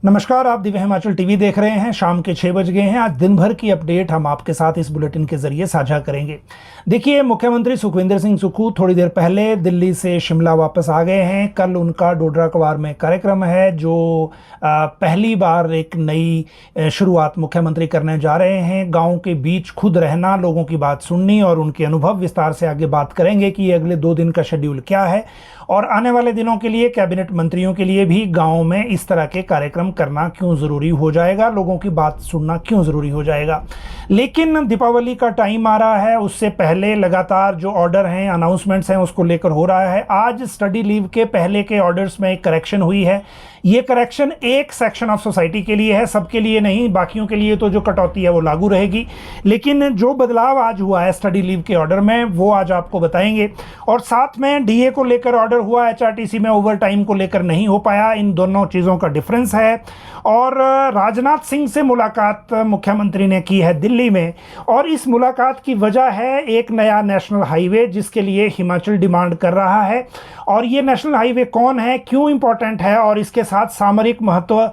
नमस्कार, आप दिव्य हिमाचल टीवी देख रहे हैं। शाम के 6 बज गए हैं। आज दिन भर की अपडेट हम आपके साथ इस बुलेटिन के जरिए साझा करेंगे। देखिए, मुख्यमंत्री सुखविंदर सिंह सुक्खू थोड़ी देर पहले दिल्ली से शिमला वापस आ गए हैं। कल उनका डोडरा क्वार में कार्यक्रम है, जो पहली बार एक नई शुरुआत मुख्यमंत्री करने जा रहे हैं। गाँव के बीच खुद रहना, लोगों की बात सुननी और उनके अनुभव विस्तार से आगे बात करेंगे कि ये अगले 2 दिन का शेड्यूल क्या है और आने वाले दिनों के लिए कैबिनेट मंत्रियों के लिए भी गाँव में इस तरह के कार्यक्रम करना क्यों ज़रूरी हो जाएगा, लोगों की बात सुनना क्यों ज़रूरी हो जाएगा। लेकिन दीपावली का टाइम आ रहा है, उससे पहले लगातार जो ऑर्डर हैं, अनाउंसमेंट्स हैं, उसको लेकर हो रहा है। आज स्टडी लीव के पहले के ऑर्डर्स में एक करेक्शन हुई है। ये करेक्शन एक सेक्शन ऑफ सोसाइटी के लिए है, सबके लिए नहीं। बाकियों के लिए तो जो कटौती है वो लागू रहेगी। लेकिन जो बदलाव आज हुआ है स्टडी लीव के ऑर्डर में, वो आज आपको बताएंगे। और साथ में डीए को लेकर ऑर्डर हुआ, एचआरटीसी में ओवर टाइम को लेकर नहीं हो पाया। इन दोनों चीज़ों का डिफरेंस है। और राजनाथ सिंह से मुलाकात मुख्यमंत्री ने की है दिल्ली में, और इस मुलाकात की वजह है एक नया नेशनल हाईवे जिसके लिए हिमाचल डिमांड कर रहा है। और ये नेशनल हाईवे कौन है, क्यों इंपॉर्टेंट है और इसके साथ सामरिक महत्व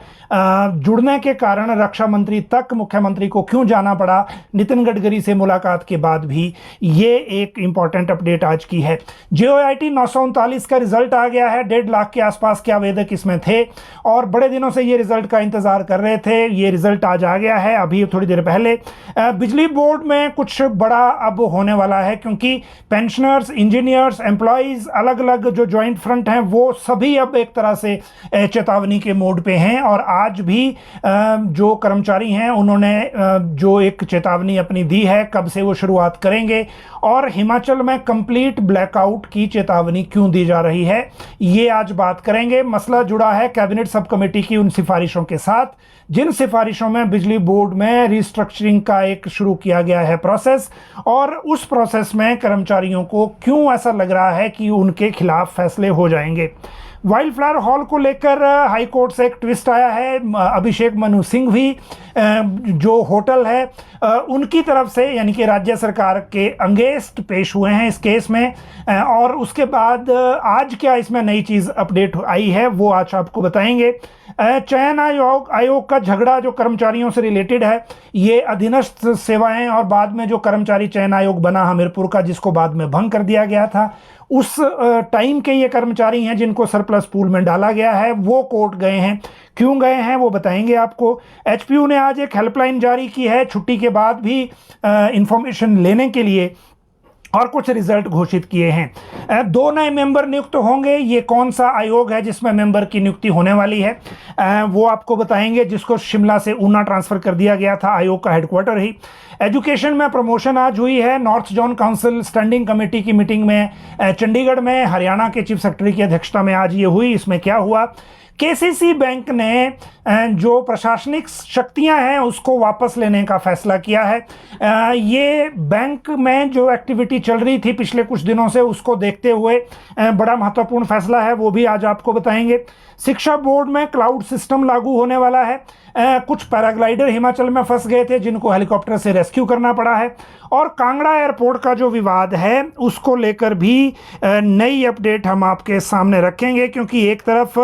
जुड़ने के कारण रक्षा मंत्री तक मुख्यमंत्री को क्यों जाना पड़ा नितिन गडकरी से मुलाकात के बाद भी, ये एक इंपॉर्टेंट अपडेट आज की है। जेओआईटी 939 का रिजल्ट आ गया है। 1.5 लाख के आसपास के आवेदक इसमें थे और बड़े दिनों से ये रिजल्ट का इंतजार कर रहे थे। ये रिजल्ट आज आ गया है, अभी थोड़ी देर पहले। बिजली बोर्ड में कुछ बड़ा अब होने वाला है, क्योंकि पेंशनर्स, इंजीनियर्स, एम्प्लॉयज़, अलग अलग जो ज्वाइंट फ्रंट हैं, वो सभी अब एक तरह से चेतावनी के मोड पे हैं। और आज भी जो कर्मचारी हैं उन्होंने जो एक चेतावनी अपनी दी है, कब से वो शुरुआत करेंगे और हिमाचल में कंप्लीट ब्लैकआउट की चेतावनी क्यों दी जा रही है, ये आज बात करेंगे। मसला जुड़ा है कैबिनेट सब कमेटी की उन सिफारिशों के साथ, जिन सिफारिशों में बिजली बोर्ड में रिस्ट्रक्चरिंग का एक शुरू किया गया है प्रोसेस, और उस प्रोसेस में कर्मचारियों को क्यों ऐसा लग रहा है कि उनके खिलाफ फैसले हो जाएंगे। वाइल्ड फ्लावर हॉल को लेकर हाई कोर्ट से एक ट्विस्ट आया है। अभिषेक मनु सिंह भी जो होटल है उनकी तरफ से, यानी कि राज्य सरकार के अगेंस्ट पेश हुए हैं इस केस में। और उसके बाद आज क्या इसमें नई चीज़ अपडेट आई है वो आज आपको बताएंगे। चयन आयोग का झगड़ा जो कर्मचारियों से रिलेटेड है, ये अधीनस्थ सेवाएं और बाद में जो कर्मचारी चयन आयोग बना हमीरपुर का, जिसको बाद में भंग कर दिया गया था, उस टाइम के ये कर्मचारी हैं जिनको सरप्लस पूल में डाला गया है। वो कोर्ट गए हैं, क्यों गए हैं वो बताएंगे आपको। एचपीयू ने आज एक हेल्पलाइन जारी की है छुट्टी के बाद भी इंफॉर्मेशन लेने के लिए, और कुछ रिजल्ट घोषित किए हैं। 2 नए मेंबर नियुक्त होंगे। ये कौन सा आयोग है जिसमें मेंबर की नियुक्ति होने वाली है, वो आपको बताएंगे, जिसको शिमला से ऊना ट्रांसफर कर दिया गया था, आयोग का हेडक्वार्टर ही। एजुकेशन में प्रमोशन आज हुई है। North zone council standing committee की मीटिंग में चंडीगढ़ में हरियाणा के चीफ सेक्रेटरी की अध्यक्षता में आज ये हुई। इसमें क्या हुआ, केसीसी बैंक ने जो प्रशासनिक शक्तियां हैं उसको वापस लेने का फैसला किया है। ये बैंक में जो एक्टिविटी चल रही थी पिछले कुछ दिनों से, उसको देखते हुए बड़ा महत्वपूर्ण फैसला है, वो भी आज आपको बताएंगे। शिक्षा बोर्ड में क्लाउड सिस्टम लागू होने वाला है। कुछ पैराग्लाइडर हिमाचल में फंस गए थे जिनको हेलीकॉप्टर से रेस्क्यू करना पड़ा है। और कांगड़ा एयरपोर्ट का जो विवाद है उसको लेकर भी नई अपडेट हम आपके सामने रखेंगे, क्योंकि एक तरफ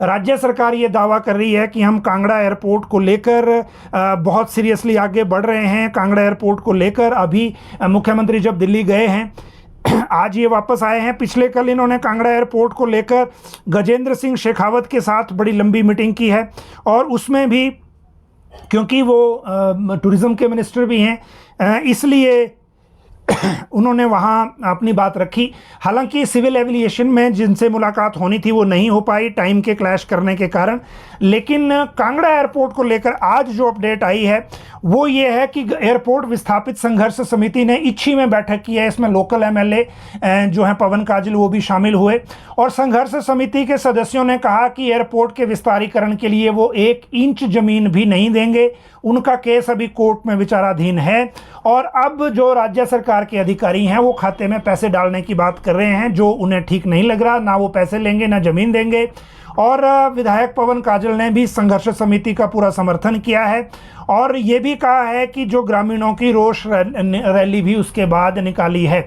राज्य सरकार ये दावा कर रही है कि हम कांगड़ा एयरपोर्ट को लेकर बहुत सीरियसली आगे बढ़ रहे हैं। कांगड़ा एयरपोर्ट को लेकर अभी मुख्यमंत्री जब दिल्ली गए हैं, आज ये वापस आए हैं। पिछले कल इन्होंने कांगड़ा एयरपोर्ट को लेकर गजेंद्र सिंह शेखावत के साथ बड़ी लंबी मीटिंग की है, और उसमें भी क्योंकि वो टूरिज़्म के मिनिस्टर भी हैं, इसलिए उन्होंने वहाँ अपनी बात रखी। हालांकि सिविल एविएशन में जिनसे मुलाकात होनी थी वो नहीं हो पाई टाइम के क्लैश करने के कारण। लेकिन कांगड़ा एयरपोर्ट को लेकर आज जो अपडेट आई है वो ये है कि एयरपोर्ट विस्थापित संघर्ष समिति ने इच्छी में बैठक की है। इसमें लोकल एमएलए जो हैं पवन काजल, वो भी शामिल हुए। और संघर्ष समिति के सदस्यों ने कहा कि एयरपोर्ट के विस्तारीकरण के लिए वो 1 इंच ज़मीन भी नहीं देंगे। उनका केस अभी कोर्ट में विचाराधीन है। और अब जो राज्य सरकार के अधिकारी हैं वो खाते में पैसे डालने की बात कर रहे हैं, जो उन्हें ठीक नहीं लग रहा। ना वो पैसे लेंगे ना ज़मीन देंगे। और विधायक पवन काजल ने भी संघर्ष समिति का पूरा समर्थन किया है और ये भी कहा है कि जो ग्रामीणों की रोष रैली भी उसके बाद निकाली है।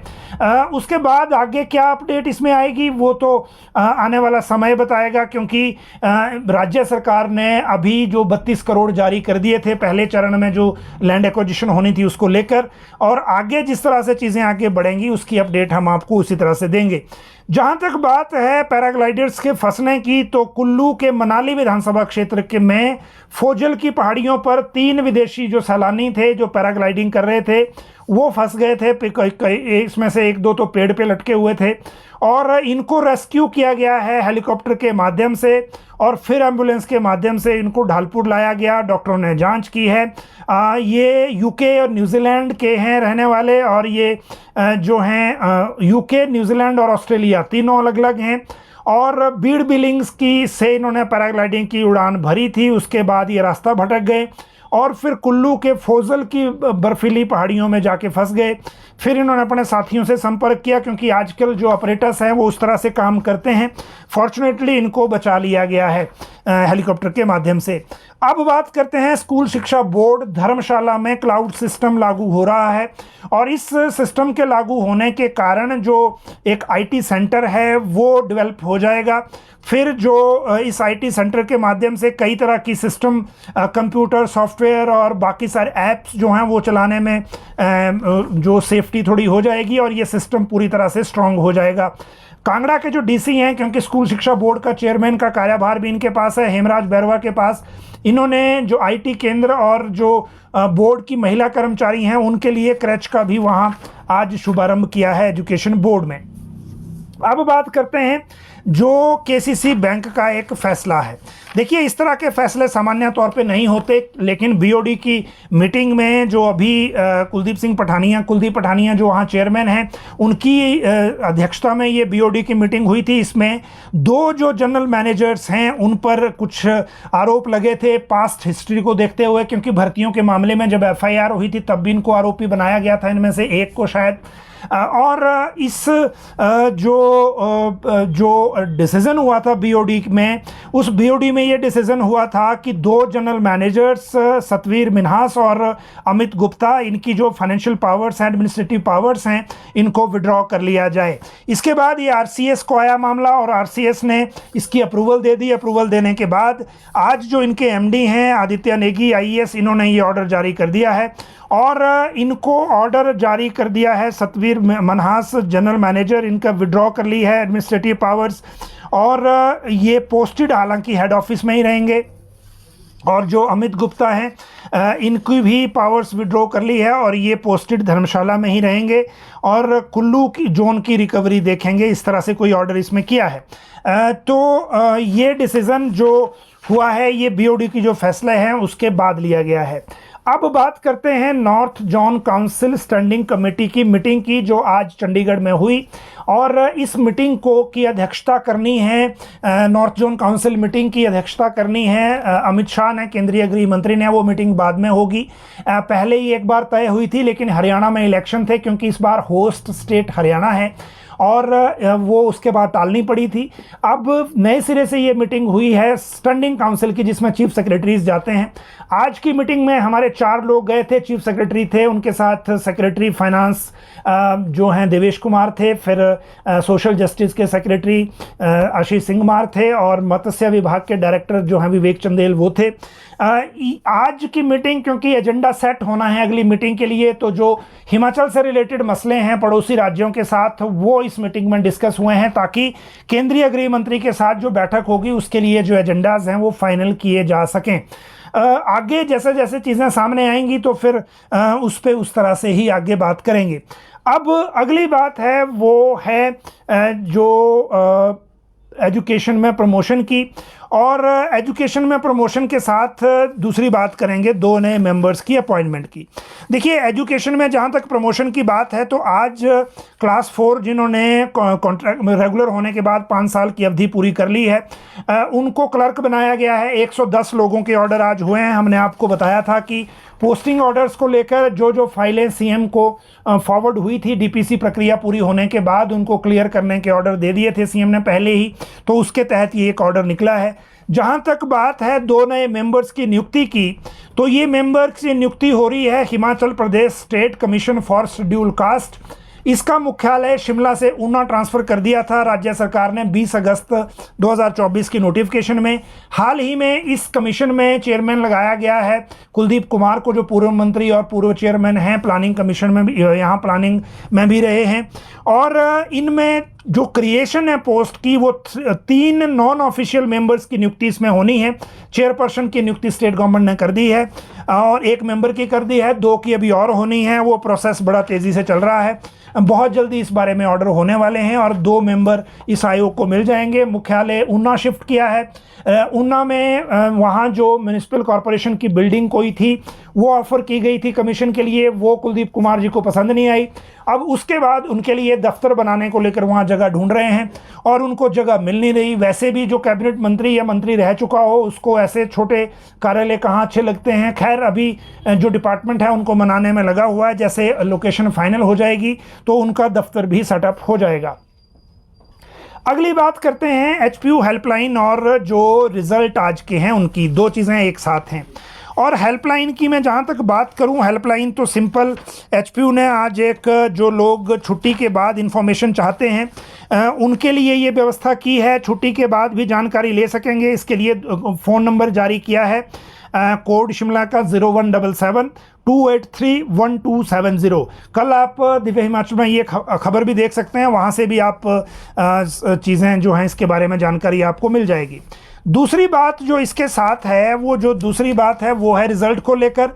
उसके बाद आगे क्या अपडेट इसमें आएगी वो तो आने वाला समय बताएगा, क्योंकि राज्य सरकार ने अभी जो 32 करोड़ जारी कर दिए थे पहले चरण में जो लैंड एक्विजिशन होनी थी उसको लेकर, और आगे जिस तरह से चीज़ें आगे बढ़ेंगी उसकी अपडेट हम आपको उसी तरह से देंगे। जहां तक बात है पैराग्लाइडर्स के फंसने की, तो कुल्लू के मनाली विधानसभा क्षेत्र के में फोजल की पहाड़ियों पर 3 विदेशी जो सैलानी थे जो पैराग्लाइडिंग कर रहे थे वो फंस गए थे। इसमें से 1-2 तो पेड़ पे लटके हुए थे और इनको रेस्क्यू किया गया है हेलीकॉप्टर के माध्यम से और फिर एम्बुलेंस के माध्यम से इनको ढालपुर लाया गया। डॉक्टरों ने जांच की है। ये यूके और न्यूजीलैंड के हैं रहने वाले, और ये जो हैं यूके, न्यूजीलैंड और ऑस्ट्रेलिया तीनों अलग अलग हैं। और बीड़ बिलिंग्स की से इन्होंने पैराग्लाइडिंग की उड़ान भरी थी, उसके बाद ये रास्ता भटक गए और फिर कुल्लू के फोजल की बर्फीली पहाड़ियों में जाके फंस गए। फिर इन्होंने अपने साथियों से संपर्क किया, क्योंकि आजकल जो ऑपरेटर्स हैं वो उस तरह से काम करते हैं। फॉर्चुनेटली इनको बचा लिया गया है हेलीकॉप्टर के माध्यम से। अब बात करते हैं स्कूल शिक्षा बोर्ड। धर्मशाला में क्लाउड सिस्टम लागू हो रहा है और इस सिस्टम के लागू होने के कारण जो एक आईटी सेंटर है वो डेवलप हो जाएगा। फिर जो इस आईटी सेंटर के माध्यम से कई तरह की सिस्टम, कंप्यूटर, सॉफ्टवेयर और बाकी सारे ऐप्स जो हैं वो चलाने में जो सेफ्टी थोड़ी हो जाएगी और ये सिस्टम पूरी तरह से स्ट्रांग हो जाएगा। कांगड़ा के जो डीसी हैं, क्योंकि स्कूल शिक्षा बोर्ड का चेयरमैन का कार्यभार भी इनके पास है, हेमराज बैरवा के पास, इन्होंने जो आईटी केंद्र और जो बोर्ड की महिला कर्मचारी हैं उनके लिए क्रैच का भी वहां आज शुभारंभ किया है एजुकेशन बोर्ड में। अब बात करते हैं जो केसीसी बैंक का एक फैसला है। देखिए, इस तरह के फैसले सामान्य तौर पे नहीं होते, लेकिन बीओडी की मीटिंग में जो अभी कुलदीप पठानिया जो वहाँ चेयरमैन हैं, उनकी अध्यक्षता में ये बीओडी की मीटिंग हुई थी। इसमें 2 जो जनरल मैनेजर्स हैं उन पर कुछ आरोप लगे थे पास्ट हिस्ट्री को देखते हुए, क्योंकि भर्तियों के मामले में जब एफआईआर हुई थी तब भी इनको आरोपी बनाया गया था, इनमें से एक को शायद। और इस जो डिसीजन हुआ था बीओडी में, उस बीओडी में ये डिसीजन हुआ था कि 2 जनरल मैनेजर्स सतवीर मिन्हास और अमित गुप्ता, इनकी जो फाइनेंशियल पावर्स हैं, एडमिनिस्ट्रेटिव पावर्स हैं, इनको विड्रॉ कर लिया जाए। इसके बाद ये आरसीएस को आया मामला और आरसीएस ने इसकी अप्रूवल दे दी। अप्रूवल देने के बाद आज जो इनके एमडी हैं आदित्य नेगी आईएएस, इन्होंने ये ऑर्डर जारी कर दिया है और इनको ऑर्डर जारी कर दिया है। सतवीर मनहास जनरल मैनेजर, इनका विड्रॉ कर ली है एडमिनिस्ट्रेटिव पावर्स, और ये पोस्टेड हालांकि हेड ऑफिस में ही रहेंगे। और जो अमित गुप्ता हैं इनकी भी पावर्स विड्रॉ कर ली है और ये पोस्टेड धर्मशाला में ही रहेंगे और कुल्लू की जोन की रिकवरी देखेंगे। इस तरह से कोई ऑर्डर इसमें किया है। तो ये डिसीज़न जो हुआ है ये बीओडी की जो फैसले हैं उसके बाद लिया गया है। अब बात करते हैं north zone council standing committee की मीटिंग की, जो आज चंडीगढ़ में हुई। और इस मीटिंग को की अध्यक्षता करनी है, नॉर्थ जोन काउंसिल मीटिंग की अध्यक्षता करनी है अमित शाह ने, केंद्रीय गृह मंत्री ने। वो मीटिंग बाद में होगी। पहले ही एक बार तय हुई थी, लेकिन हरियाणा में इलेक्शन थे, क्योंकि इस बार होस्ट स्टेट हरियाणा है और वो उसके बाद टालनी पड़ी थी। अब नए सिरे से ये मीटिंग हुई है स्टैंडिंग काउंसिल की, जिसमें चीफ सेक्रेटरीज जाते हैं। आज की मीटिंग में हमारे 4 लोग गए थे। चीफ सेक्रेटरी थे, उनके साथ सेक्रेटरी फाइनेंस जो हैं देवेश कुमार थे, फिर सोशल जस्टिस के सेक्रेटरी आशीष सिंह थे और मत्स्य विभाग के डायरेक्टर जो हैं विवेक चंदेल वो थे। आज की मीटिंग, क्योंकि एजेंडा सेट होना है अगली मीटिंग के लिए, तो जो हिमाचल से रिलेटेड मसले हैं पड़ोसी राज्यों के साथ वो इस मीटिंग में डिस्कस हुए हैं, ताकि केंद्रीय गृह मंत्री के साथ जो बैठक होगी उसके लिए जो एजेंडाज हैं वो फाइनल किए जा सकें। आगे जैसे जैसे चीज़ें सामने आएंगी तो फिर उस पर उस तरह से ही आगे बात करेंगे। अब अगली बात है वो है जो एजुकेशन में प्रमोशन की, और एजुकेशन में प्रमोशन के साथ दूसरी बात करेंगे 2 नए मेंबर्स की अपॉइंटमेंट की। देखिए, एजुकेशन में जहाँ तक प्रमोशन की बात है तो आज क्लास 4 जिन्होंने कॉन्ट्रैक्ट रेगुलर होने के बाद 5 साल की अवधि पूरी कर ली है, उनको क्लर्क बनाया गया है। 110 लोगों के ऑर्डर आज हुए हैं। हमने आपको बताया था कि पोस्टिंग ऑर्डर्स को लेकर जो फाइलें सीएम को फॉरवर्ड हुई थी डीपीसी प्रक्रिया पूरी होने के बाद, उनको क्लियर करने के ऑर्डर दे दिए थे सीएम ने पहले ही, तो उसके तहत ये एक ऑर्डर निकला है। जहां तक बात है 2 नए मेंबर्स की नियुक्ति की, तो ये मेंबर्स की नियुक्ति हो रही है Himachal Pradesh state commission for schedule caste. इसका मुख्यालय शिमला से ऊना ट्रांसफ़र कर दिया था राज्य सरकार ने 20 अगस्त 2024 की नोटिफिकेशन में। हाल ही में इस कमीशन में चेयरमैन लगाया गया है कुलदीप कुमार को, जो पूर्व मंत्री और पूर्व चेयरमैन हैं प्लानिंग कमीशन में भी, यहाँ प्लानिंग में भी रहे हैं। और इनमें जो क्रिएशन है पोस्ट की, वो 3 नॉन ऑफिशियल मेंबर्स की नियुक्ति इसमें होनी है। चेयरपर्सन की नियुक्ति स्टेट गवर्नमेंट ने कर दी है और 1 मेंबर की कर दी है, 2 की अभी और होनी है। वो प्रोसेस बड़ा तेज़ी से चल रहा है, बहुत जल्दी इस बारे में ऑर्डर होने वाले हैं और 2 मेंबर इस आयोग को मिल जाएंगे। मुख्यालय ऊना शिफ्ट किया है। ऊना में वहाँ जो म्यूनिसिपल कॉरपोरेशन की बिल्डिंग कोई थी वो ऑफ़र की गई थी कमीशन के लिए, वो कुलदीप कुमार जी को पसंद नहीं आई। अब उसके बाद उनके लिए दफ्तर बनाने को लेकर वहाँ जगह ढूंढ रहे हैं और उनको जगह मिल नहीं रही। वैसे भी जो कैबिनेट मंत्री या मंत्री रह चुका हो उसको ऐसे छोटे कार्यालय कहाँ अच्छे लगते हैं। खैर, अभी जो डिपार्टमेंट है उनको मनाने में लगा हुआ है, जैसे लोकेशन फाइनल हो जाएगी तो उनका दफ्तर भी सेटअप हो जाएगा। अगली बात करते हैं एचपीयू हेल्पलाइन और जो रिजल्ट आज के हैं उनकी। 2 चीज़ें एक साथ हैं। और हेल्पलाइन की मैं जहाँ तक बात करूँ, हेल्पलाइन तो सिंपल, एचपीयू ने आज एक जो लोग छुट्टी के बाद इंफॉर्मेशन चाहते हैं उनके लिए ये व्यवस्था की है, छुट्टी के बाद भी जानकारी ले सकेंगे। इसके लिए फ़ोन नंबर जारी किया है कोड शिमला का 0177-283-1270। कल आप दिव्य हिमाचल में ये खबर भी देख सकते हैं, वहाँ से भी आप चीज़ें जो हैं इसके बारे में जानकारी आपको मिल जाएगी। दूसरी बात जो इसके साथ है, वो जो दूसरी बात है वो है रिज़ल्ट को लेकर।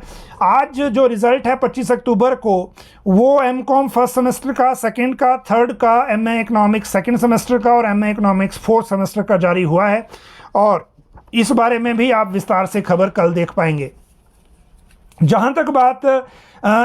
आज जो रिज़ल्ट है 25 अक्टूबर को, वो एमकॉम फर्स्ट सेमेस्टर का, सेकंड का, थर्ड का, एमए इकोनॉमिक्स सेकंड सेमेस्टर का और एमए इकोनॉमिक्स फोर्थ सेमेस्टर का जारी हुआ है और इस बारे में भी आप विस्तार से खबर कल देख पाएंगे। जहां तक बात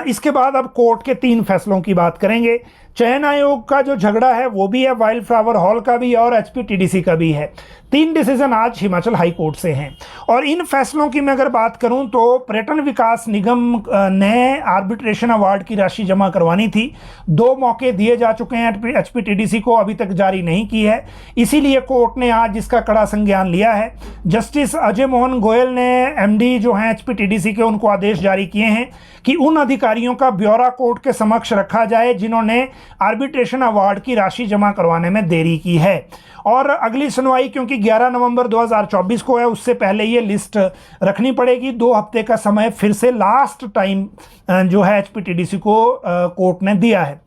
इसके बाद अब कोर्ट के 3 फैसलों की बात करेंगे। चयन आयोग का जो झगड़ा है वो भी है, वाइल्ड फ्लावर हॉल का भी और एचपीटीडीसी का भी है। 3 डिसीजन आज हिमाचल हाई कोर्ट से हैं और इन फैसलों की मैं अगर बात करूं तो पर्यटन विकास निगम ने आर्बिट्रेशन अवार्ड की राशि जमा करवानी थी। 2 मौके दिए जा चुके हैं एचपीटीडीसी को, अभी तक जारी नहीं की है, इसीलिए कोर्ट ने आज इसका कड़ा संज्ञान लिया है। जस्टिस अजय मोहन गोयल ने एमडी जो हैं एचपीटीडीसी के, उनको आदेश जारी किए हैं कि उन अधिकारियों का ब्यौरा कोर्ट के समक्ष रखा जाए जिन्होंने आर्बिट्रेशन अवार्ड की राशि जमा करवाने में देरी की है। और अगली सुनवाई क्योंकि 11 नवंबर 2024 को है, उससे पहले ये लिस्ट रखनी पड़ेगी। 2 हफ्ते का समय फिर से लास्ट टाइम जो है एचपीटीडीसी को कोर्ट ने दिया है।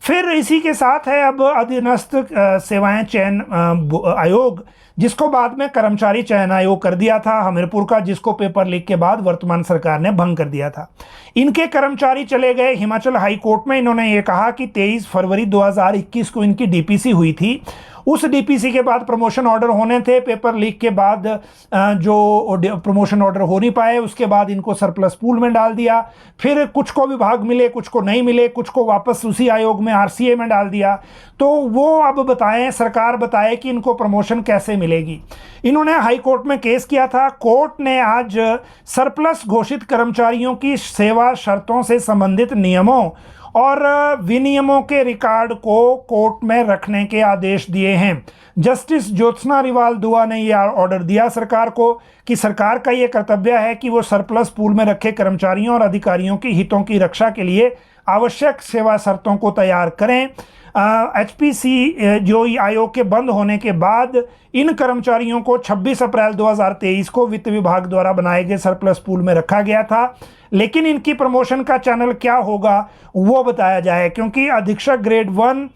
फिर इसी के साथ है अब अधीनस्थ सेवाएं चयन आयोग, जिसको बाद में कर्मचारी चयन आयोग कर दिया था हमीरपुर का, जिसको पेपर लीक के बाद वर्तमान सरकार ने भंग कर दिया था। इनके कर्मचारी चले गए हिमाचल हाई कोर्ट में। इन्होंने ये कहा कि 23 फरवरी 2021 को इनकी डीपीसी हुई थी, उस डीपीसी के बाद प्रमोशन ऑर्डर होने थे, पेपर लीक के बाद जो प्रमोशन ऑर्डर हो नहीं पाए, उसके बाद इनको सरप्लस पूल में डाल दिया। फिर कुछ को विभाग मिले, कुछ को नहीं मिले, कुछ को वापस उसी आयोग में आरसीए में डाल दिया। तो वो अब बताएं, सरकार बताए कि इनको प्रमोशन कैसे मिलेगी। इन्होंने हाई कोर्ट में केस किया था। कोर्ट ने आज सरप्लस घोषित कर्मचारियों की सेवा शर्तों से संबंधित नियमों और विनियमों के रिकॉर्ड को कोर्ट में रखने के आदेश दिए हैं। जस्टिस ज्योत्सना रिवाल दुआ ने यह ऑर्डर दिया सरकार को कि सरकार का यह कर्तव्य है कि वो सरप्लस पूल में रखे कर्मचारियों और अधिकारियों की हितों की रक्षा के लिए आवश्यक सेवा शर्तों को तैयार करें। एचपीसी जो आयोग के बंद होने के बाद इन कर्मचारियों को 26 अप्रैल 2023 को वित्त विभाग द्वारा बनाए गए सरप्लस पूल में रखा गया था, लेकिन इनकी प्रमोशन का चैनल क्या होगा वो बताया जाए, क्योंकि अधीक्षक ग्रेड 1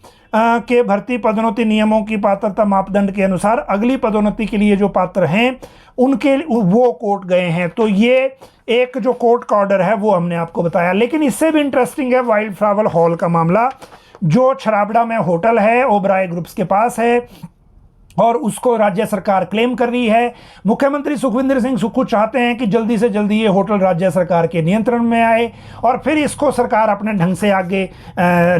के भर्ती पदोन्नति नियमों की पात्रता मापदंड के अनुसार अगली पदोन्नति के लिए जो पात्र हैं उनके वो कोर्ट गए हैं। तो ये एक जो कोर्ट का ऑर्डर है वो हमने आपको बताया। लेकिन इससे भी इंटरेस्टिंग है वाइल्ड फ्लावर हॉल का मामला, जो छराबड़ा में होटल है, ओबराय ग्रुप्स के पास है। और उसको राज्य सरकार क्लेम कर रही है। मुख्यमंत्री सुखविंदर सिंह सुक्खू चाहते हैं कि जल्दी से जल्दी ये होटल राज्य सरकार के नियंत्रण में आए और फिर इसको सरकार अपने ढंग से आगे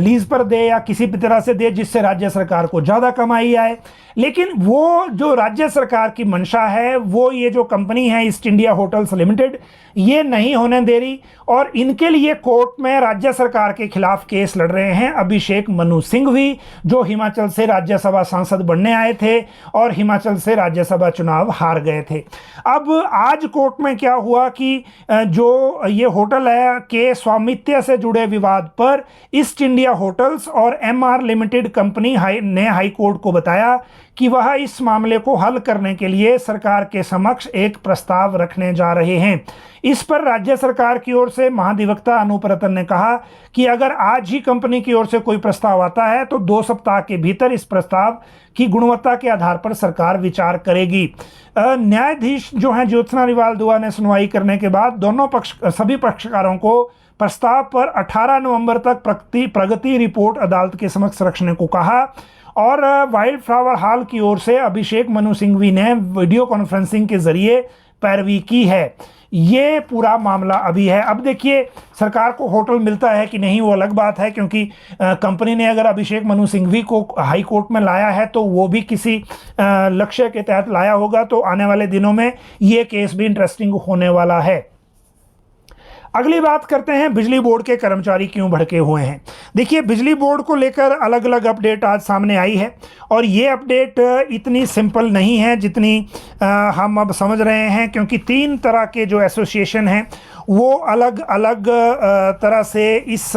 लीज पर दे या किसी भी तरह से दे, जिससे राज्य सरकार को ज़्यादा कमाई आए। लेकिन वो जो राज्य सरकार की मंशा है, वो ये जो कंपनी है ईस्ट इंडिया होटल्स लिमिटेड, ये नहीं होने दे रही। और इनके लिए कोर्ट में राज्य सरकार के खिलाफ केस लड़ रहे हैं अभिषेक मनु सिंघवी, जो हिमाचल से राज्यसभा सांसद बनने आए थे और हिमाचल से राज्यसभा चुनाव हार गए थे। अब आज कोर्ट में क्या हुआ कि जो ये होटल है के स्वामित्व से जुड़े विवाद पर ईस्ट इंडिया होटल्स और एमआर लिमिटेड कंपनी ने हाई कोर्ट को बताया कि वह इस मामले को हल करने के लिए सरकार के समक्ष एक प्रस्ताव रखने जा रहे हैं। इस पर राज्य सरकार की ओर से महाधिवक्ता अनूप रतन ने कहा कि अगर आज ही कंपनी की ओर से कोई प्रस्ताव आता है तो 2 सप्ताह के भीतर इस प्रस्ताव की गुणवत्ता के आधार पर सरकार विचार करेगी। न्यायाधीश जो हैं ज्योत्सना रिवाल दुआ ने सुनवाई करने के बाद सभी पक्षकारों को प्रस्ताव पर 18 नवंबर तक प्रगति रिपोर्ट अदालत के समक्ष रखने को कहा। और वाइल्ड फ्लावर हॉल की ओर से अभिषेक मनु सिंघवी ने वीडियो कॉन्फ्रेंसिंग के जरिए पैरवी की है। ये पूरा मामला अभी है। अब देखिए सरकार को होटल मिलता है कि नहीं वो अलग बात है, क्योंकि कंपनी ने अगर अभिषेक मनु सिंघवी को हाई कोर्ट में लाया है तो वो भी किसी लक्ष्य के तहत लाया होगा। तो आने वाले दिनों में ये केस भी इंटरेस्टिंग होने वाला है। अगली बात करते हैं बिजली बोर्ड के कर्मचारी क्यों भड़के हुए हैं। देखिए बिजली बोर्ड को लेकर अलग अलग अपडेट आज सामने आई है और ये अपडेट इतनी सिंपल नहीं है जितनी हम अब समझ रहे हैं, क्योंकि 3 तरह के जो एसोसिएशन हैं वो अलग अलग तरह से इस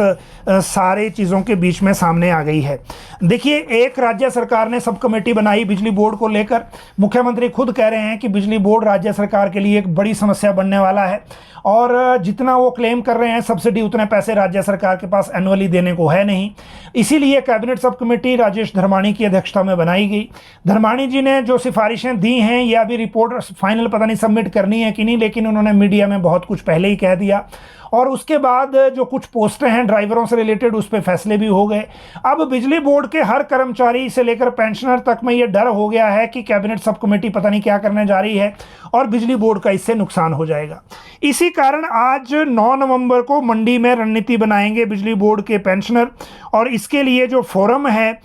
सारे चीज़ों के बीच में सामने आ गई है। देखिए एक राज्य सरकार ने सब कमेटी बनाई बिजली बोर्ड को लेकर। मुख्यमंत्री खुद कह रहे हैं कि बिजली बोर्ड राज्य सरकार के लिए एक बड़ी समस्या बनने वाला है और जितना वो क्लेम कर रहे हैं सब्सिडी उतने पैसे राज्य सरकार के पास एनुअली देने को है नहीं। इसीलिए cabinet sub committee Rajesh Dharmani की अध्यक्षता में बनाई गई। धर्माणी जी ने जो सिफारिशें दी हैं या अभी रिपोर्ट फाइनल पता नहीं सबमिट करनी है कि नहीं, लेकिन उन्होंने मीडिया में बहुत कुछ पहले ही कह दिया। और उसके बाद जो कुछ पोस्टें हैं ड्राइवरों से रिलेटेड उस पर फैसले भी हो गए। अब बिजली बोर्ड के हर कर्मचारी से लेकर पेंशनर तक में ये डर हो गया है कि कैबिनेट सब कमेटी पता नहीं क्या करने जा रही है और बिजली बोर्ड का इससे नुकसान हो जाएगा। इसी कारण आज 9 नवंबर को मंडी में रणनीति बनाएंगे बिजली बोर्ड के पेंशनर और इसके लिए जो फोरम है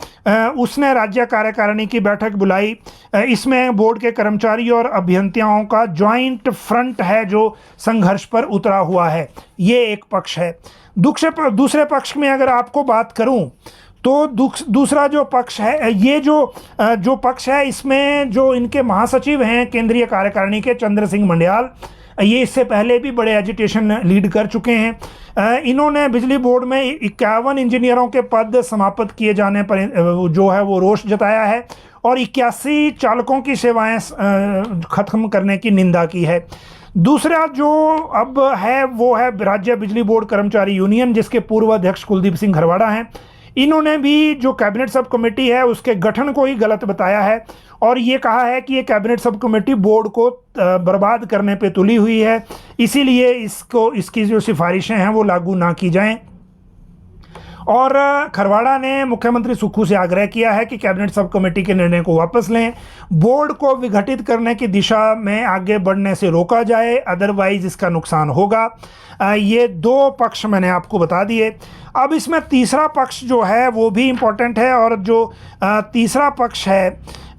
उसने राज्य कार्यकारिणी की बैठक बुलाई। इसमें बोर्ड के कर्मचारी और अभियंताओं का ज्वाइंट फ्रंट है जो संघर्ष पर उतरा हुआ है। ये एक पक्ष है। दूसरे पक्ष में अगर आपको बात करूं तो दूसरा जो पक्ष है, ये जो पक्ष है इसमें जो इनके महासचिव हैं केंद्रीय कार्यकारिणी के चंद्र सिंह मंडियाल, ये इससे पहले भी बड़े एजिटेशन लीड कर चुके हैं। इन्होंने बिजली बोर्ड में 51 इंजीनियरों के पद समाप्त किए जाने पर जो है वो रोष जताया है और 81 चालकों की सेवाएं खत्म करने की निंदा की है। दूसरा जो अब है वो है राज्य बिजली बोर्ड कर्मचारी यूनियन, जिसके पूर्व अध्यक्ष कुलदीप सिंह खरवाड़ा हैं। इन्होंने भी जो कैबिनेट सब कमेटी है उसके गठन को ही गलत बताया है और ये कहा है कि ये कैबिनेट सब कमेटी बोर्ड को बर्बाद करने पे तुली हुई है, इसीलिए इसकी जो सिफारिशें हैं वो लागू ना की जाएं। और खरवाड़ा ने मुख्यमंत्री सुक्खू से आग्रह किया है कि कैबिनेट सब कमेटी के निर्णय को वापस लें, बोर्ड को विघटित करने की दिशा में आगे बढ़ने से रोका जाए, अदरवाइज इसका नुकसान होगा। ये 2 पक्ष मैंने आपको बता दिए। अब इसमें तीसरा पक्ष जो है वो भी इम्पोर्टेंट है और जो तीसरा पक्ष है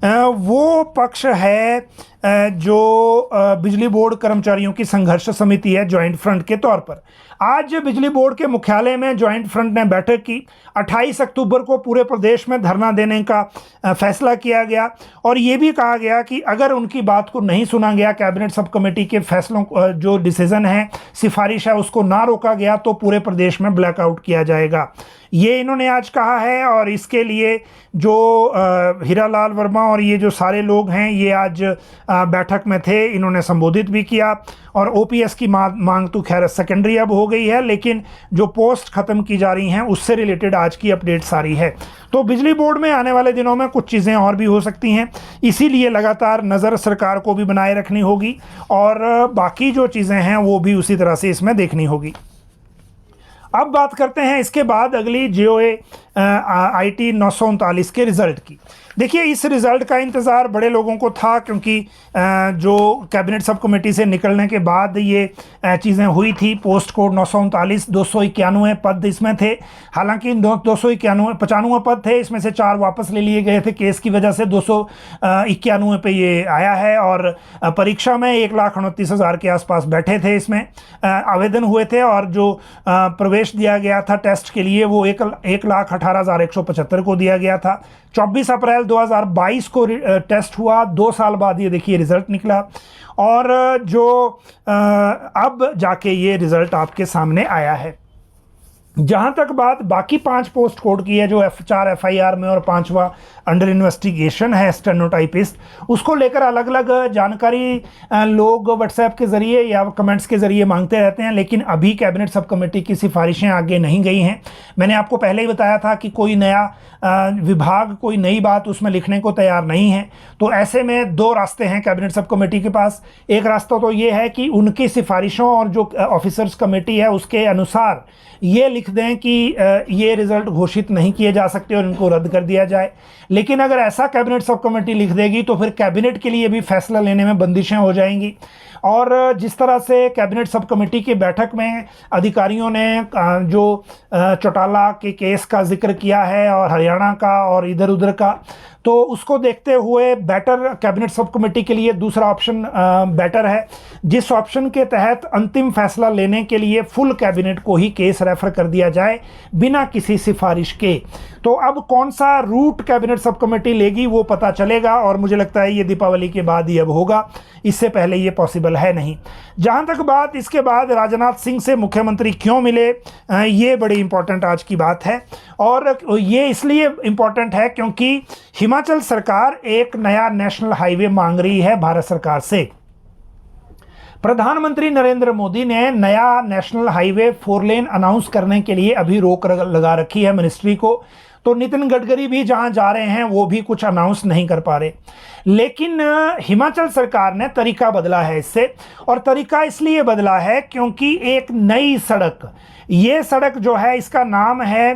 वो पक्ष है जो बिजली बोर्ड कर्मचारियों की संघर्ष समिति है ज्वाइंट फ्रंट के तौर पर। आज बिजली बोर्ड के मुख्यालय में ज्वाइंट फ्रंट ने बैठक की। 28 अक्टूबर को पूरे प्रदेश में धरना देने का फैसला किया गया और ये भी कहा गया कि अगर उनकी बात को नहीं सुना गया, कैबिनेट सब कमेटी के फैसलों जो डिसीजन है, सिफारिश है, उसको ना रोका गया तो पूरे प्रदेश में ब्लैकआउट किया जाएगा। ये इन्होंने आज कहा है और इसके लिए जो हीरालाल वर्मा और ये जो सारे लोग हैं ये आज बैठक में थे, इन्होंने संबोधित भी किया। और ओपीएस की मांग तो खैर सेकेंडरी अब हो गई है, लेकिन जो पोस्ट ख़त्म की जा रही हैं उससे रिलेटेड आज की अपडेट सारी है। तो बिजली बोर्ड में आने वाले दिनों में कुछ चीज़ें और भी हो सकती हैं, इसीलिए लगातार नज़र सरकार को भी बनाए रखनी होगी और बाकी जो चीज़ें हैं वो भी उसी तरह से इसमें देखनी होगी। अब बात करते हैं इसके बाद अगली जीओए IT 939 के रिज़ल्ट की। देखिए, इस रिज़ल्ट का इंतज़ार बड़े लोगों को था, क्योंकि जो कैबिनेट सब कमेटी से निकलने के बाद ये चीज़ें हुई थी। पोस्ट कोड 939, 291 पद इसमें थे। हालांकि 291 पद थे, इसमें से 4 वापस ले लिए गए थे केस की वजह से। 291 पे ये आया है। और परीक्षा में 1,29,000 के आसपास बैठे थे, इसमें आवेदन हुए थे। और जो प्रवेश दिया गया था टेस्ट के लिए वो 1,18,175 को दिया गया था। 24 अप्रैल 2022 को टेस्ट हुआ। 2 साल बाद ये देखिए रिजल्ट निकला। और जो अब जाके ये रिजल्ट आपके सामने आया है। जहां तक बात बाकी 5 पोस्ट कोड की है, जो 4 FIR में और 5वां अंडर इन्वेस्टिगेशन है स्टेनोटाइपिस्ट, उसको लेकर अलग अलग जानकारी लोग व्हाट्सएप के ज़रिए या कमेंट्स के ज़रिए मांगते रहते हैं। लेकिन अभी कैबिनेट सब कमेटी की सिफारिशें आगे नहीं गई हैं। मैंने आपको पहले ही बताया था कि कोई नया विभाग कोई नई बात उसमें लिखने को तैयार नहीं है। तो ऐसे में 2 रास्ते हैं कैबिनेट सब कमेटी के पास। एक रास्ता तो ये है कि उनकी सिफारिशों और जो ऑफिसर्स कमेटी है उसके अनुसार ये लिख दें कि ये रिजल्ट घोषित नहीं किए जा सकते और इनको रद्द कर दिया जाए। लेकिन अगर ऐसा कैबिनेट सब कमेटी लिख देगी तो फिर कैबिनेट के लिए भी फैसला लेने में बंदिशें हो जाएंगी। और जिस तरह से कैबिनेट सब कमेटी की बैठक में अधिकारियों ने जो चौटाला के केस का जिक्र किया है और हरियाणा का और इधर उधर का, तो उसको देखते हुए बेटर कैबिनेट सब कमेटी के लिए दूसरा ऑप्शन बेटर है, जिस ऑप्शन के तहत अंतिम फैसला लेने के लिए फुल कैबिनेट को ही केस रेफर कर दिया जाए बिना किसी सिफारिश के। तो अब कौन सा रूट कैबिनेट सब कमेटी लेगी वो पता चलेगा, और मुझे लगता है ये दीपावली के बाद ही अब होगा, इससे पहले ये पॉसिबल है नहीं। जहाँ तक बात इसके बाद राजनाथ सिंह से मुख्यमंत्री क्यों मिले, ये बड़ी इंपॉर्टेंट आज की बात है। और ये इसलिए इम्पॉर्टेंट है क्योंकि हिमाचल सरकार एक नया नेशनल हाईवे मांग रही है भारत सरकार से। प्रधानमंत्री नरेंद्र मोदी ने नया नेशनल हाईवे 4 लेन अनाउंस करने के लिए अभी रोक लगा रखी है मिनिस्ट्री को। तो नितिन गडकरी भी जहां जा रहे हैं वो भी कुछ अनाउंस नहीं कर पा रहे। लेकिन हिमाचल सरकार ने तरीका बदला है इससे, और तरीका इसलिए बदला है क्योंकि एक नई सड़क, ये सड़क जो है इसका नाम है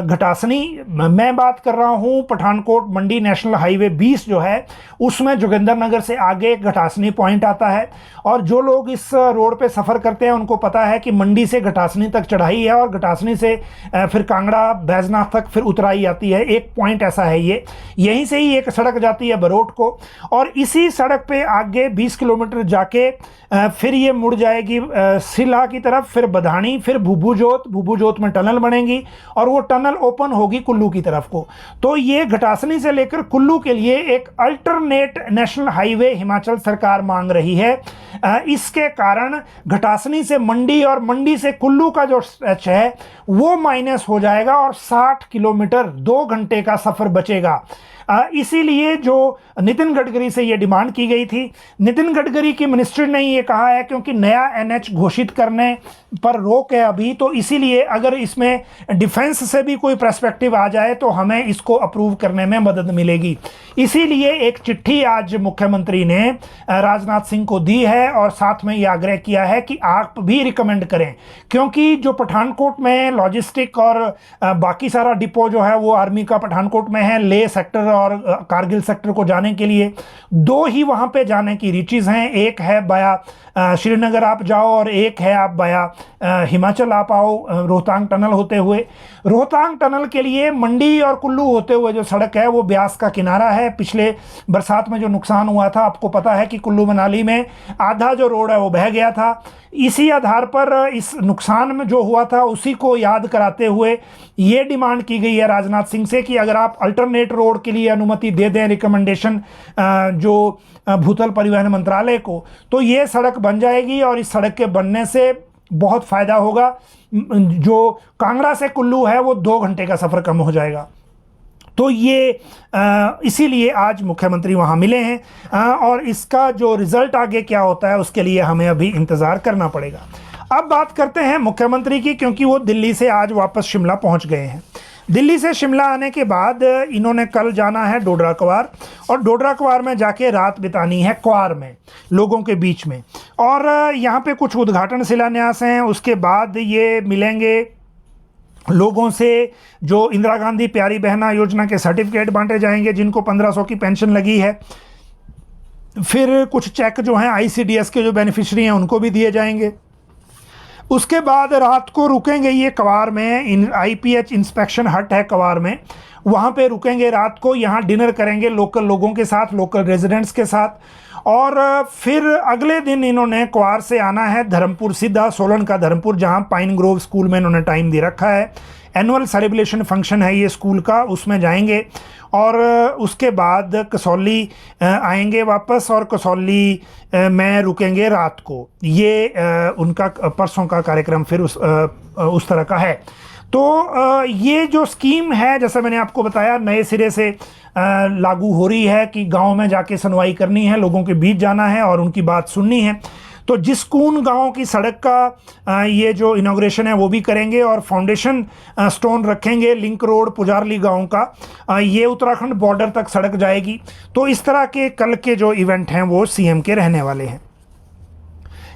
घटासनी। मैं बात कर रहा हूँ पठानकोट मंडी नेशनल हाईवे 20 जो है, उसमें जोगिंदरनगर से आगे घटासनी पॉइंट आता है। और जो लोग इस रोड पे सफ़र करते हैं उनको पता है कि मंडी से घटासनी तक चढ़ाई है और घटासनी से फिर कांगड़ा बैजनाथ तक फिर उतराई आती है। एक पॉइंट ऐसा है ये, यहीं से ही एक सड़क जाती है बरोट को, और इसी सड़क पे आगे 20 किलोमीटर जाके फिर ये मुड़ जाएगी सिला की तरफ, फिर बधानी, फिर भुभुजोत में टनल बनेगी और वो टनल ओपन होगी कुल्लू की तरफ को। तो ये घटासनी से लेकर कुल्लू के लिए एक अल्टरनेट नेशनल हाईवे हिमाचल सरकार मांग रही है। इसके कारण घटासनी से मंडी और मंडी से कुल्लू का जो स्ट्रेच है वो माइनस हो जाएगा और 60 किलोमीटर 2 घंटे का सफ़र बचेगा। इसीलिए जो नितिन गडकरी से ये डिमांड की गई थी, नितिन गडकरी की मिनिस्ट्री ने ये कहा है क्योंकि नया NH घोषित करने पर रोक है अभी, तो इसीलिए अगर इसमें डिफेंस से भी कोई पर्सपेक्टिव आ जाए तो हमें इसको अप्रूव करने में मदद मिलेगी। इसीलिए एक चिट्ठी आज मुख्यमंत्री ने राजनाथ सिंह को दी है और साथ में ये आग्रह किया है कि आप भी रिकमेंड करें, क्योंकि जो पठानकोट में लॉजिस्टिक और बाकी सारा डिपो जो है वो आर्मी का पठानकोट में है। लेह सेक्टर और कारगिल सेक्टर को जाने के लिए 2 ही वहां पे जाने की रीचेज हैं, एक है बाया श्रीनगर आप जाओ और एक है आप बाया हिमाचल आप आओ रोहतांग टनल होते हुए। रोहतांग टनल के लिए मंडी और कुल्लू होते हुए जो सड़क है वो ब्यास का किनारा है। पिछले बरसात में जो नुकसान हुआ था आपको पता है कि कुल्लू मनाली में आधा जो रोड है वो बह गया था। इसी आधार पर इस नुकसान में जो हुआ था उसी को याद कराते हुए ये डिमांड की गई है राजनाथ सिंह से कि अगर आप अल्टरनेट रोड के लिए अनुमति दे दें, रिकमेंडेशन जो भूतल परिवहन मंत्रालय को, तो ये सड़क बन जाएगी और इस सड़क के बनने से बहुत फ़ायदा होगा। जो कांगड़ा से कुल्लू है वो 2 घंटे का सफ़र कम हो जाएगा। तो ये इसीलिए आज मुख्यमंत्री वहाँ मिले हैं और इसका जो रिज़ल्ट आगे क्या होता है उसके लिए हमें अभी इंतज़ार करना पड़ेगा। अब बात करते हैं मुख्यमंत्री की, क्योंकि वो दिल्ली से आज वापस शिमला पहुँच गए हैं। दिल्ली से शिमला आने के बाद इन्होंने कल जाना है डोडरा क्वार, और डोडरा क्वार में जाके रात बितानी है क्वार में लोगों के बीच में, और यहाँ पे कुछ उद्घाटन शिलान्यास हैं। उसके बाद ये मिलेंगे लोगों से जो इंदिरा गांधी प्यारी बहना योजना के सर्टिफिकेट बांटे जाएंगे जिनको 1500 की पेंशन लगी है। फिर कुछ चेक जो हैं ICDS के जो बेनिफिशियरी हैं उनको भी दिए जाएंगे। उसके बाद रात को रुकेंगे ये कवार में, IPH इंस्पेक्शन हट है कवार में, वहाँ पे रुकेंगे रात को। यहाँ डिनर करेंगे लोकल लोगों के साथ, लोकल रेजिडेंट्स के साथ। और फिर अगले दिन इन्होंने क्वार से आना है धर्मपुर, सीधा सोलन का धर्मपुर, जहाँ पाइन ग्रोव स्कूल में इन्होंने टाइम दे रखा है। एनुअल सेलिब्रेशन फंक्शन है ये स्कूल का, उसमें जाएंगे। और उसके बाद कसौली आएंगे वापस, और कसौली में रुकेंगे रात को। ये उनका परसों का कार्यक्रम फिर उस तरह का है। तो ये जो स्कीम है, जैसा मैंने आपको बताया, नए सिरे से लागू हो रही है कि गांव में जाके सुनवाई करनी है, लोगों के बीच जाना है और उनकी बात सुननी है। तो जिसकून गांव की सड़क का ये जो इनॉग्रेशन है वो भी करेंगे, और फाउंडेशन स्टोन रखेंगे लिंक रोड पुजारली गांव का। ये उत्तराखंड बॉर्डर तक सड़क जाएगी। तो इस तरह के कल के जो इवेंट हैं वो CM के रहने वाले हैं।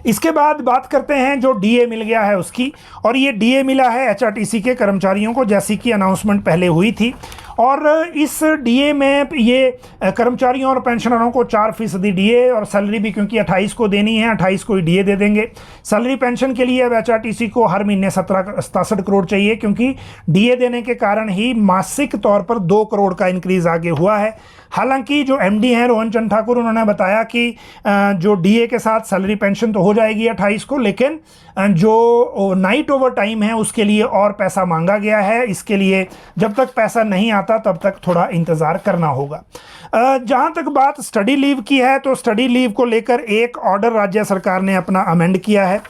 इसके बाद बात करते हैं जो DA मिल गया है उसकी। और ये DA मिला है HRTC के कर्मचारियों को, जैसी कि अनाउंसमेंट पहले हुई थी। और इस DA में ये कर्मचारियों और पेंशनरों को 4% DA, और सैलरी भी क्योंकि 28 को देनी है, 28 को ही DA दे देंगे। सैलरी पेंशन के लिए अब HRTC को हर महीने 67 करोड़ चाहिए, क्योंकि DA देने के कारण ही मासिक तौर पर 2 करोड़ का इंक्रीज आगे हुआ है। हालांकि जो MD हैं रोहन चंद ठाकुर, उन्होंने बताया कि जो DA के साथ सैलरी पेंशन तो हो जाएगी 28 को, लेकिन जो नाइट ओवर टाइम है उसके लिए और पैसा मांगा गया है। इसके लिए जब तक पैसा नहीं आता तब तक थोड़ा इंतज़ार करना होगा। जहाँ तक बात स्टडी लीव की है, तो स्टडी लीव को लेकर एक ऑर्डर राज्य सरकार ने अपना अमेंड किया है।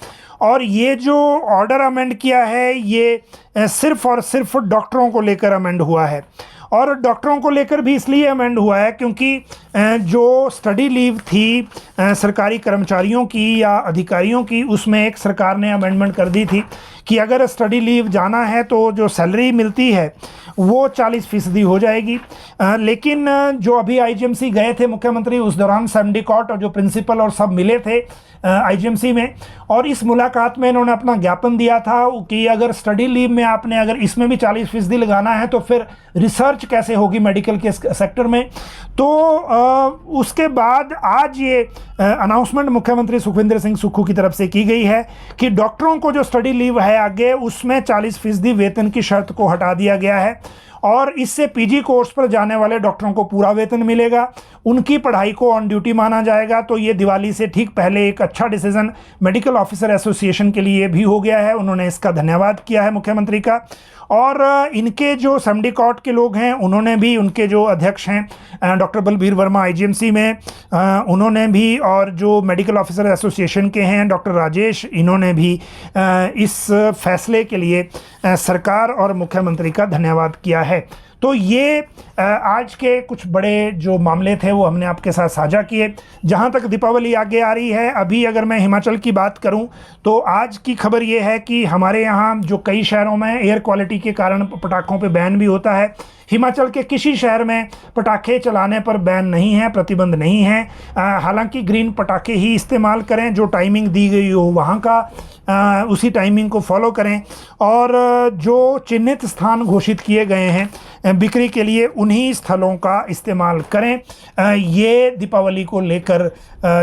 और ये जो ऑर्डर अमेंड किया है ये सिर्फ और सिर्फ डॉक्टरों को लेकर अमेंड हुआ है। और डॉक्टरों को लेकर भी इसलिए अमेंड हुआ है क्योंकि जो स्टडी लीव थी सरकारी कर्मचारियों की या अधिकारियों की, उसमें एक सरकार ने अमेंडमेंट कर दी थी कि अगर स्टडी लीव जाना है तो जो सैलरी मिलती है वो 40% हो जाएगी। लेकिन जो अभी IGMC गए थे मुख्यमंत्री, उस दौरान सेमडिकॉट और जो प्रिंसिपल और सब मिले थे IGMC में, और इस मुलाकात में इन्होंने अपना ज्ञापन दिया था कि अगर स्टडी लीव में आपने अगर इसमें भी 40% लगाना है तो फिर रिसर्च कैसे होगी मेडिकल के सेक्टर में। तो उसके बाद आज ये अनाउंसमेंट मुख्यमंत्री सुखविंदर सिंह सुक्खू की तरफ से की गई है कि डॉक्टरों को जो स्टडी लीव है आगे, उसमें 40% वेतन की शर्त को हटा दिया गया है। और इससे PG कोर्स पर जाने वाले डॉक्टरों को पूरा वेतन मिलेगा, उनकी पढ़ाई को ऑन ड्यूटी माना जाएगा। तो ये दिवाली से ठीक पहले एक अच्छा डिसीजन मेडिकल ऑफिसर एसोसिएशन के लिए भी हो गया है। उन्होंने इसका धन्यवाद किया है मुख्यमंत्री का। और इनके जो सेमडिकॉट के लोग हैं उन्होंने भी, उनके जो अध्यक्ष हैं डॉक्टर बलबीर वर्मा IGMC में, उन्होंने भी, और जो मेडिकल ऑफिसर एसोसिएशन के हैं डॉक्टर राजेश, इन्होंने भी इस फैसले के लिए सरकार और मुख्यमंत्री का धन्यवाद किया है। तो ये आज के कुछ बड़े जो मामले थे वो हमने आपके साथ साझा किए। जहाँ तक दीपावली आगे आ रही है, अभी अगर मैं हिमाचल की बात करूँ तो आज की खबर ये है कि हमारे यहाँ जो कई शहरों में एयर क्वालिटी के कारण पटाखों पे बैन भी होता है। हिमाचल के किसी शहर में पटाखे चलाने पर बैन नहीं है, प्रतिबंध नहीं है। हालांकि ग्रीन पटाखे ही इस्तेमाल करें, जो टाइमिंग दी गई हो वहाँ का उसी टाइमिंग को फॉलो करें, और जो चिन्हित स्थान घोषित किए गए हैं बिक्री के लिए उन्हीं स्थलों का इस्तेमाल करें। ये दीपावली को लेकर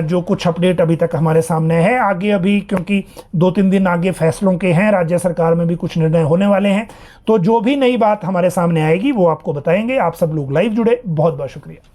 जो कुछ अपडेट अभी तक हमारे सामने है। आगे अभी क्योंकि 2-3 दिन आगे फैसलों के हैं, राज्य सरकार में भी कुछ निर्णय होने वाले हैं, तो जो भी नई बात हमारे सामने आएगी वो आपको बताएंगे। आप सब लोग लाइव जुड़े, बहुत बहुत शुक्रिया।